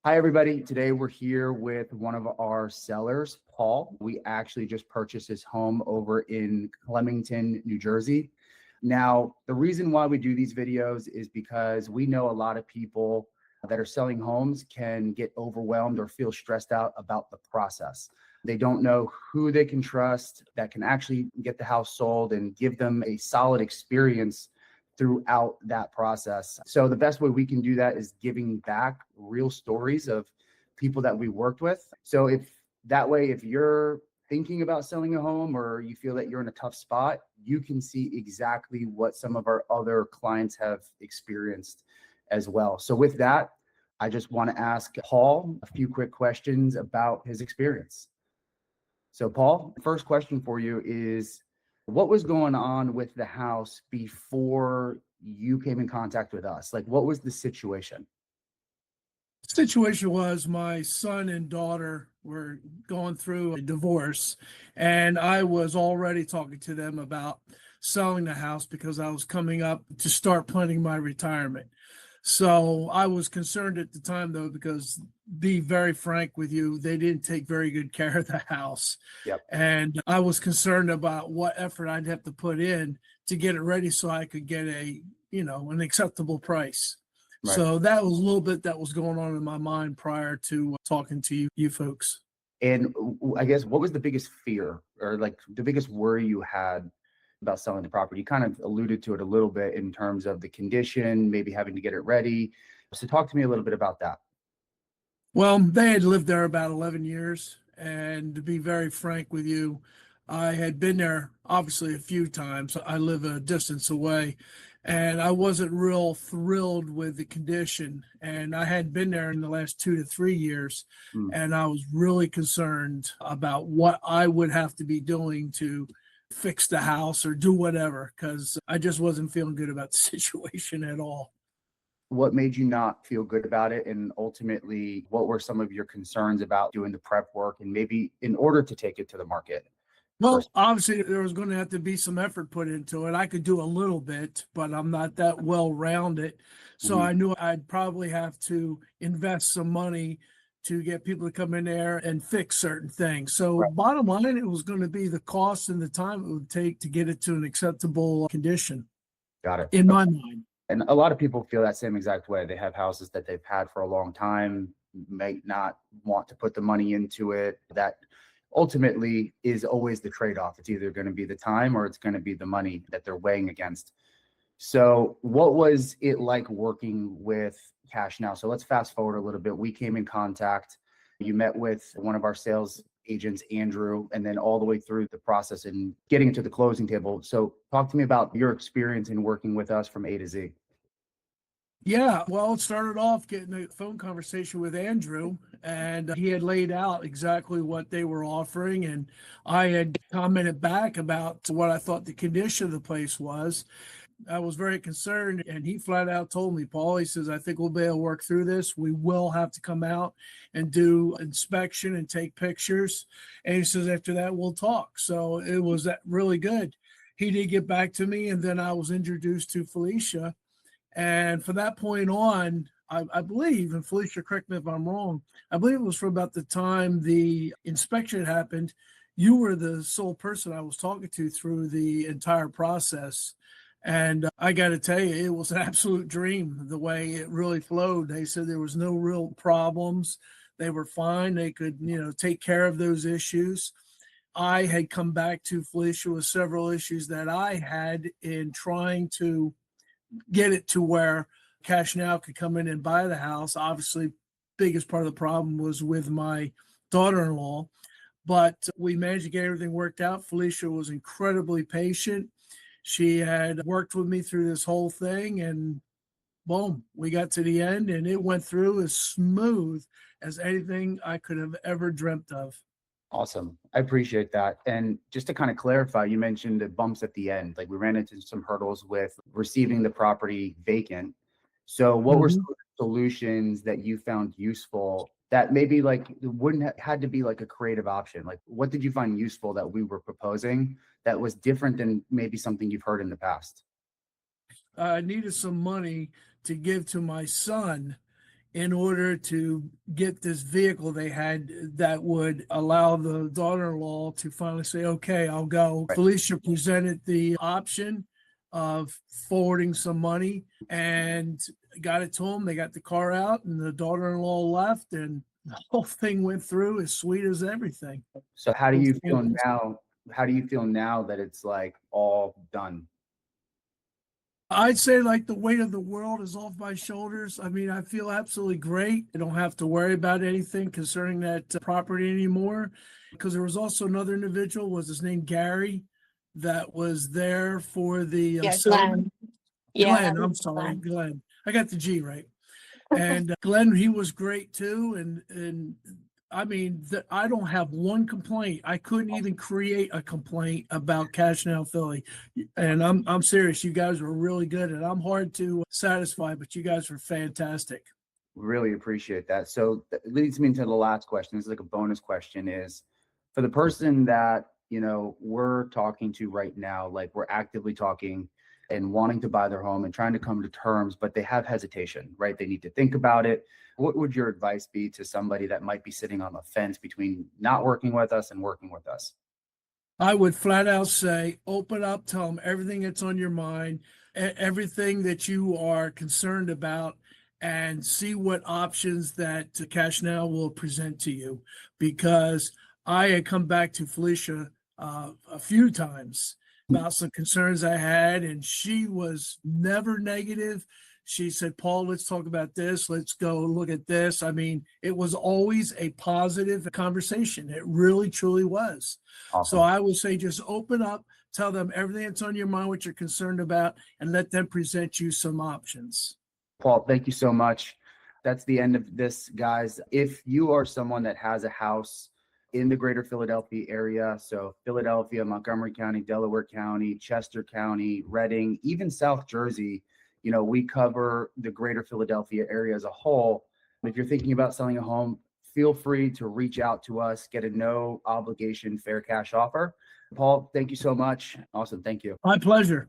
Hi, everybody. Today we're here with one of our sellers, Paul. We actually just purchased his home over in Clementon, New Jersey. Now, the reason why we do these videos is because we know a lot of people that are selling homes can get overwhelmed or feel stressed out about the process. They don't know who they can trust that can actually get the house sold and give them a solid experience throughout that process. So the best way we can do that is giving back real stories of people that we worked with. So if you're thinking about selling a home or you feel that you're in a tough spot, you can see exactly what some of our other clients have experienced as well. So with that, I just want to ask Paul a few quick questions about his experience. So Paul, first question for you is, what was going on with the house before you came in contact with us? Like, what was the situation? Situation was my son and daughter were going through a divorce, and I was already talking to them about selling the house because I was coming up to start planning my retirement. So I was concerned at the time, though, because be very frank with you, they didn't take very good care of the house. Yep. And I was concerned about what effort I'd have to put in to get it ready so I could get an acceptable price. Right. So that was a little bit that was going on in my mind prior to talking to you folks. And I guess, what was the biggest fear or like the biggest worry you had about selling the property? You kind of alluded to it a little bit in terms of the condition, maybe having to get it ready. So talk to me a little bit about that. Well, they had lived there about 11 years. And to be very frank with you, I had been there obviously a few times. I live a distance away, and I wasn't real thrilled with the condition. And I had been there in the last 2 to 3 years, and I was really concerned about what I would have to be doing to fix the house or do whatever, because I just wasn't feeling good about the situation at all. What made you not feel good about it? And ultimately, what were some of your concerns about doing the prep work and maybe in order to take it to the market? Well, obviously, there was going to have to be some effort put into it. I could do a little bit, but I'm not that well rounded. So I knew I'd probably have to invest some money to get people to come in there and fix certain things. So Right. bottom line, it was going to be the cost and the time it would take to get it to an acceptable condition, Got it. in my mind. And a lot of people feel that same exact way. They have houses that they've had for a long time, may not want to put the money into it. That ultimately is always the trade-off. It's either going to be the time or it's going to be the money that they're weighing against. So what was it like working with Cash Now? So let's fast forward a little bit. We came in contact. You met with one of our sales agents, Andrew, and then all the way through the process and getting into the closing table. So talk to me about your experience in working with us from A to Z. Yeah, well, it started off getting a phone conversation with Andrew, and he had laid out exactly what they were offering. And I had commented back about what I thought the condition of the place was. I was very concerned, and he flat out told me, Paul, he says, I think we'll be able to work through this. We will have to come out and do inspection and take pictures. And he says, after that, we'll talk. So it was really good. He did get back to me, and then I was introduced to Felicia. And from that point on, I believe, and Felicia, correct me if I'm wrong, I believe it was from about the time the inspection happened, you were the sole person I was talking to through the entire process. And I got to tell you, it was an absolute dream the way it really flowed. They said there was no real problems. They were fine. They could, take care of those issues. I had come back to Felicia with several issues that I had in trying to get it to where Cash Now could come in and buy the house. Obviously, biggest part of the problem was with my daughter-in-law, but we managed to get everything worked out. Felicia was incredibly patient. She had worked with me through this whole thing, and boom, we got to the end, and it went through as smooth as anything I could have ever dreamt of. Awesome. I appreciate that. And just to kind of clarify, you mentioned the bumps at the end. Like, we ran into some hurdles with receiving the property vacant. So what were some of the solutions that you found useful that maybe like wouldn't have had to be like a creative option? Like, what did you find useful that we were proposing that was different than maybe something you've heard in the past? I needed some money to give to my son in order to get this vehicle they had that would allow the daughter-in-law to finally say, okay, I'll go. Right. Felicia presented the option of forwarding some money and got it to them. They got the car out and the daughter-in-law left, and the whole thing went through as sweet as everything. So how do you feel now? How do you feel now that it's like all done? I'd say like the weight of the world is off my shoulders. I mean, I feel absolutely great. I don't have to worry about anything concerning that property anymore. Because there was also another individual, was his name Gary, that was there for the Glenn. Glenn, I'm sorry, Glenn. I got the G right. And Glenn, he was great too. And I mean, I don't have one complaint. I couldn't even create a complaint about Cash Now Philly. And I'm serious. You guys were really good, and I'm hard to satisfy, but you guys were fantastic. Really appreciate that. So that leads me into the last question. This is like a bonus question, is for the person that, you know, we're talking to right now, like we're actively talking and wanting to buy their home and trying to come to terms, but they have hesitation, right? They need to think about it. What would your advice be to somebody that might be sitting on the fence between not working with us and working with us? I would flat out say, open up, tell them everything that's on your mind, everything that you are concerned about, and see what options that Cash Now will present to you. Because I had come back to Felicia a few times about some concerns I had, and she was never negative. She said, Paul, let's talk about this. Let's go look at this. I mean, it was always a positive conversation. It really, truly was. Awesome. So I would say just open up, tell them everything that's on your mind, what you're concerned about, and let them present you some options. Paul, thank you so much. That's the end of this, guys. If you are someone that has a house in the greater Philadelphia area, so Philadelphia, Montgomery County, Delaware County, Chester County, Reading, even South Jersey, you know, we cover the greater Philadelphia area as a whole. If you're thinking about selling a home, feel free to reach out to us, get a no obligation fair cash offer. Paul, thank you so much. Awesome. Thank you. My pleasure.